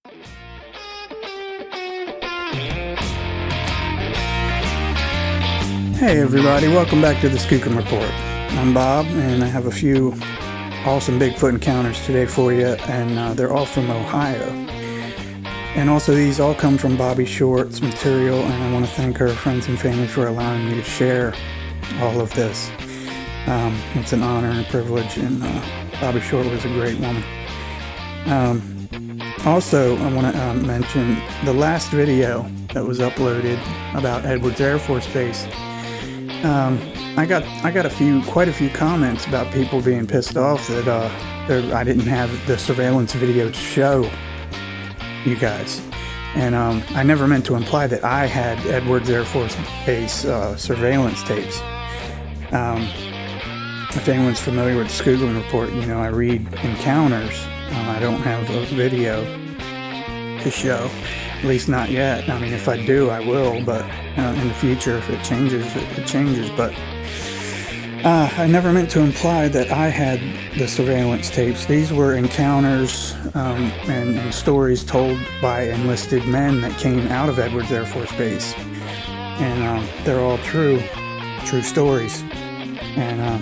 Hey everybody, welcome back to the Skookum Report. I'm Bob, and I have a few awesome Bigfoot encounters today for you, and they're all from Ohio. And also these all come from Bobbie Short's material, and I want to thank her friends and family for allowing me to share all of this. It's an honor and a privilege, and Bobbie Short was a great woman. Also, I want to mention the last video that was uploaded about Edwards Air Force Base. I got quite a few comments about people being pissed off that I didn't have the surveillance video to show you guys, and I never meant to imply that I had Edwards Air Force Base surveillance tapes. If anyone's familiar with the Skookum Report, you know I read encounters. I don't have a video to show. At least not yet. I mean, if I do, I will, but in the future, if it changes, it changes. But I never meant to imply that I had the surveillance tapes. These were encounters and stories told by enlisted men that came out of Edwards Air Force Base. And they're all true stories. And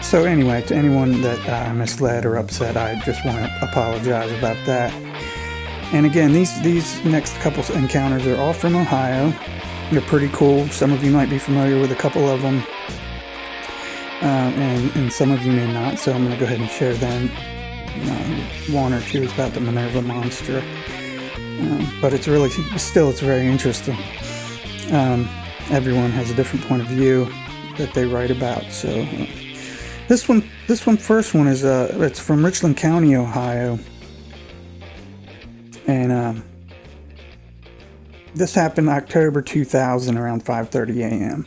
so anyway, to anyone that misled or upset, I just want to apologize about that. And again, these next couple encounters are all from Ohio. They're pretty cool. Some of you might be familiar with a couple of them, and some of you may not. So I'm going to go ahead and share them. One or two is about the Minerva monster, but it's very interesting. Everyone has a different point of view that they write about. So this first one is it's from Richland County, Ohio. And this happened October 2000 around 5:30 a.m.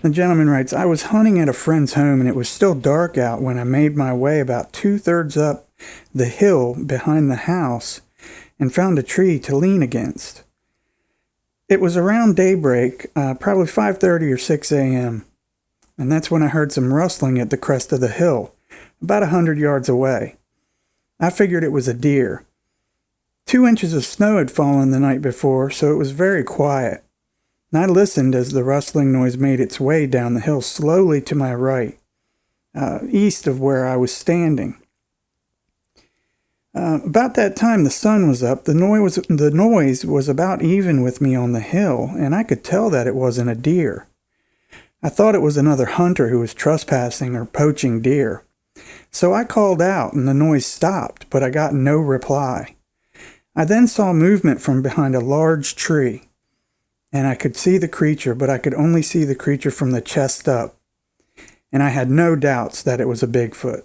The gentleman writes, I was hunting at a friend's home and it was still dark out when I made my way about 2/3 up the hill behind the house and found a tree to lean against. It was around daybreak, probably 5:30 or 6 a.m. And that's when I heard some rustling at the crest of the hill, about 100 yards away. I figured it was a deer. 2 inches of snow had fallen the night before, so it was very quiet. And I listened as the rustling noise made its way down the hill slowly to my right, east of where I was standing. About that time, the sun was up. The noise was about even with me on the hill, and I could tell that it wasn't a deer. I thought it was another hunter who was trespassing or poaching deer. So I called out, and the noise stopped, but I got no reply. I then saw movement from behind a large tree, and I could see the creature, but I could only see the creature from the chest up, and I had no doubts that it was a Bigfoot.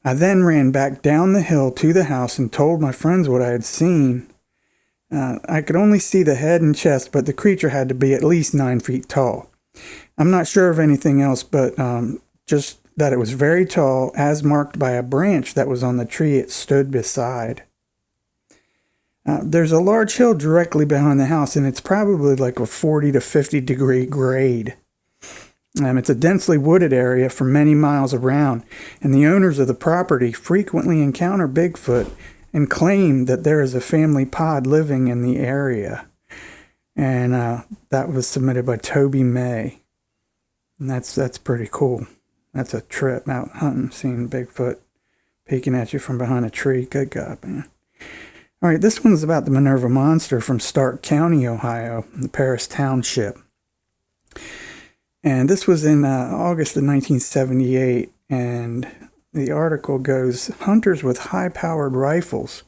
I then ran back down the hill to the house and told my friends what I had seen. I could only see the head and chest, but the creature had to be at least 9 feet tall. I'm not sure of anything else, but just that it was very tall, as marked by a branch that was on the tree it stood beside. There's a large hill directly behind the house, and it's probably like a 40 to 50 degree grade. It's a densely wooded area for many miles around, and the owners of the property frequently encounter Bigfoot and claim that there is a family pod living in the area. And that was submitted by Toby May. And that's pretty cool. That's a trip out hunting, seeing Bigfoot peeking at you from behind a tree. Good God, man. All right, this one's about the Minerva monster from Stark County, Ohio, the Paris Township. And this was in August of 1978, and the article goes, hunters with high-powered rifles,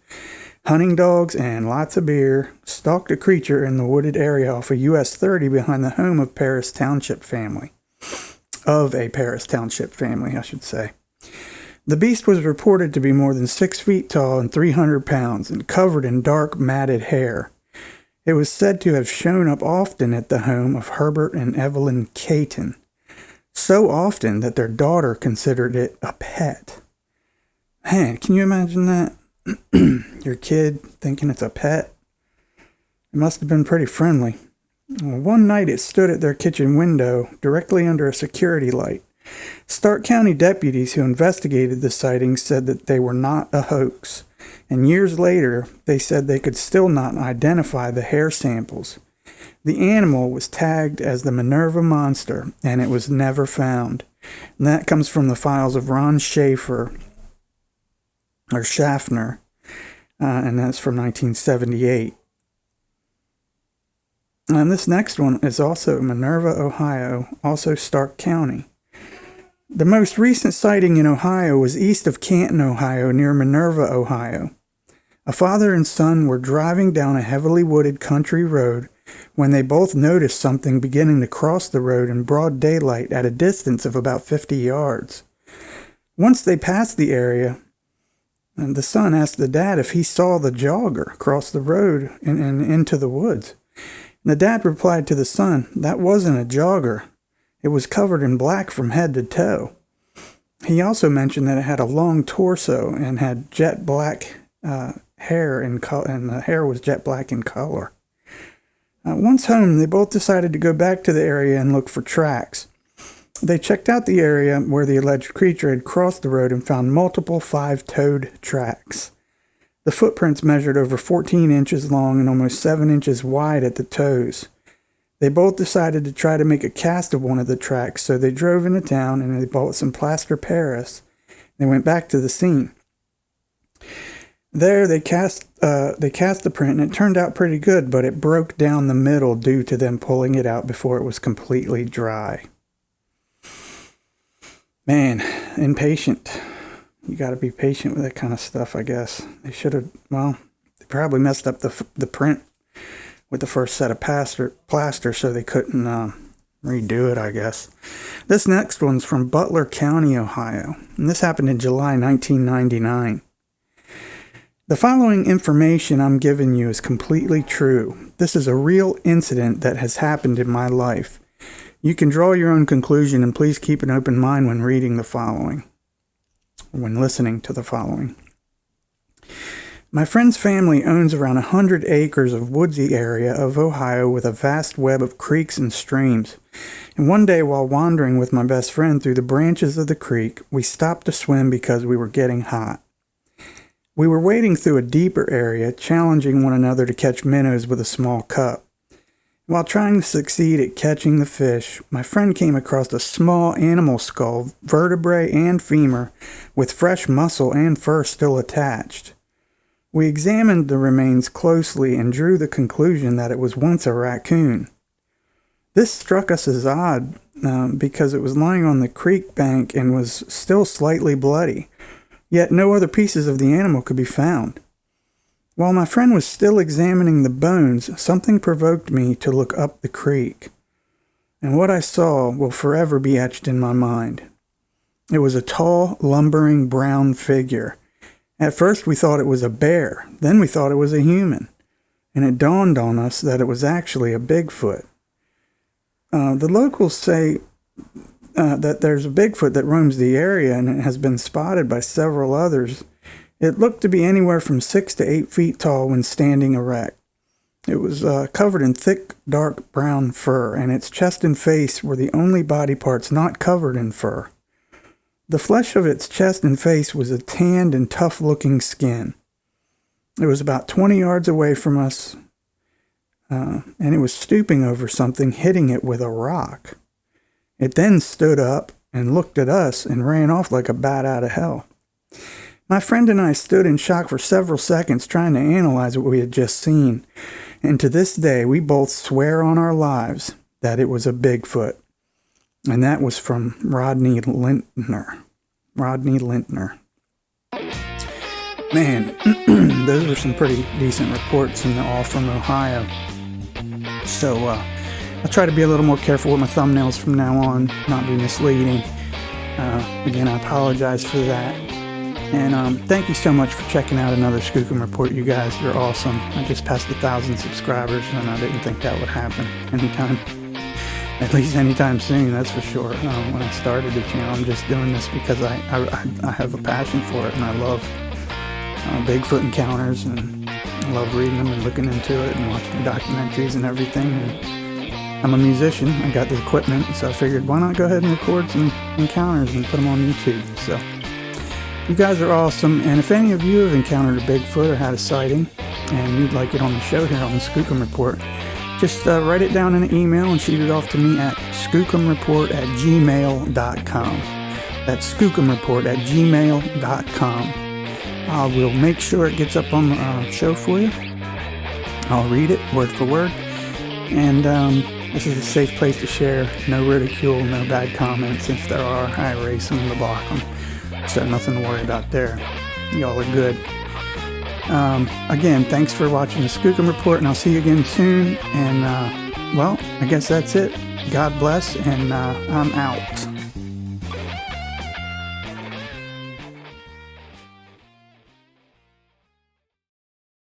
hunting dogs, and lots of beer stalked a creature in the wooded area off of US 30 behind the home of a Paris Township family, I should say. The beast was reported to be more than 6 feet tall and 300 pounds and covered in dark matted hair. It was said to have shown up often at the home of Herbert and Evelyn Caton, so often that their daughter considered it a pet. Man, can you imagine that? Your kid thinking it's a pet? It must have been pretty friendly. Well, one night it stood at their kitchen window directly under a security light. Stark County deputies who investigated the sightings said that they were not a hoax. and years later, they said they could still not identify the hair samples. The animal was tagged as the Minerva monster, and it was never found. And that comes from the files of Ron Schaffner, and that's from 1978. And this next one is also Minerva, Ohio, also Stark County. The most recent sighting in Ohio was east of Canton, Ohio, near Minerva, Ohio. A father and son were driving down a heavily wooded country road when they both noticed something beginning to cross the road in broad daylight at a distance of about 50 yards. Once they passed the area, the son asked the dad if he saw the jogger cross the road and into the woods. And the dad replied to the son, "That wasn't a jogger. It was covered in black from head to toe." He also mentioned that it had a long torso and had jet black hair, and the hair was jet black in color. Once home, they both decided to go back to the area and look for tracks. They checked out the area where the alleged creature had crossed the road and found multiple 5-toed tracks. The footprints measured over 14 inches long and almost 7 inches wide at the toes. They both decided to try to make a cast of one of the tracks, so they drove into town and they bought some plaster Paris. They went back to the scene. There, they cast the print, and it turned out pretty good, but it broke down the middle due to them pulling it out before it was completely dry. Man, impatient. You got to be patient with that kind of stuff, I guess. They should have, they probably messed up the print with the first set of plaster, so they couldn't redo it, I guess. This next one's from Butler County, Ohio, and this happened in July 1999. The following information I'm giving you is completely true. This is a real incident that has happened in my life. You can draw your own conclusion, and please keep an open mind when reading the following, when listening to the following. My friend's family owns around 100 acres of woodsy area of Ohio with a vast web of creeks and streams. And one day while wandering with my best friend through the branches of the creek, we stopped to swim because we were getting hot. We were wading through a deeper area, challenging one another to catch minnows with a small cup. While trying to succeed at catching the fish, my friend came across a small animal skull, vertebrae and femur, with fresh muscle and fur still attached. We examined the remains closely and drew the conclusion that it was once a raccoon. This struck us as odd because it was lying on the creek bank and was still slightly bloody. Yet no other pieces of the animal could be found. While my friend was still examining the bones, something provoked me to look up the creek. And what I saw will forever be etched in my mind. It was a tall, lumbering brown figure. At first we thought it was a bear, then we thought it was a human. And it dawned on us that it was actually a Bigfoot. The locals say that there's a Bigfoot that roams the area and it has been spotted by several others. It looked to be anywhere from 6 to 8 feet tall when standing erect. It was covered in thick, dark brown fur, and its chest and face were the only body parts not covered in fur. The flesh of its chest and face was a tanned and tough-looking skin. It was about 20 yards away from us, and it was stooping over something, hitting it with a rock. It then stood up and looked at us and ran off like a bat out of hell. My friend and I stood in shock for several seconds trying to analyze what we had just seen, and to this day we both swear on our lives that it was a Bigfoot. And that was from Rodney Lintner. Man, those were some pretty decent reports, and all from Ohio. So I'll try to be a little more careful with my thumbnails from now on, not be misleading. Again, I apologize for that. And thank you so much for checking out another Skookum report, you guys. You're awesome. I just passed 1,000 subscribers, and I didn't think that would happen at least anytime soon, that's for sure. When I started the channel, I'm just doing this because I have a passion for it, and I love Bigfoot encounters, and I love reading them and looking into it and watching documentaries and everything. And I'm a musician. I got the equipment, so I figured, why not go ahead and record some encounters and put them on YouTube? So You guys are awesome, and if any of you have encountered a Bigfoot or had a sighting, and you'd like it on the show here on the Skookum Report, just write it down in an email and shoot it off to me at skookumreport@gmail.com. That's skookumreport@gmail.com. I will make sure it gets up on the show for you. I'll read it word for word. And this is a safe place to share. No ridicule, no bad comments. If there are, I erase them and block them. So nothing to worry about there. Y'all are good. Again, thanks for watching the Skookum Report, and I'll see you again soon. And, well, I guess that's it. God bless, and I'm out.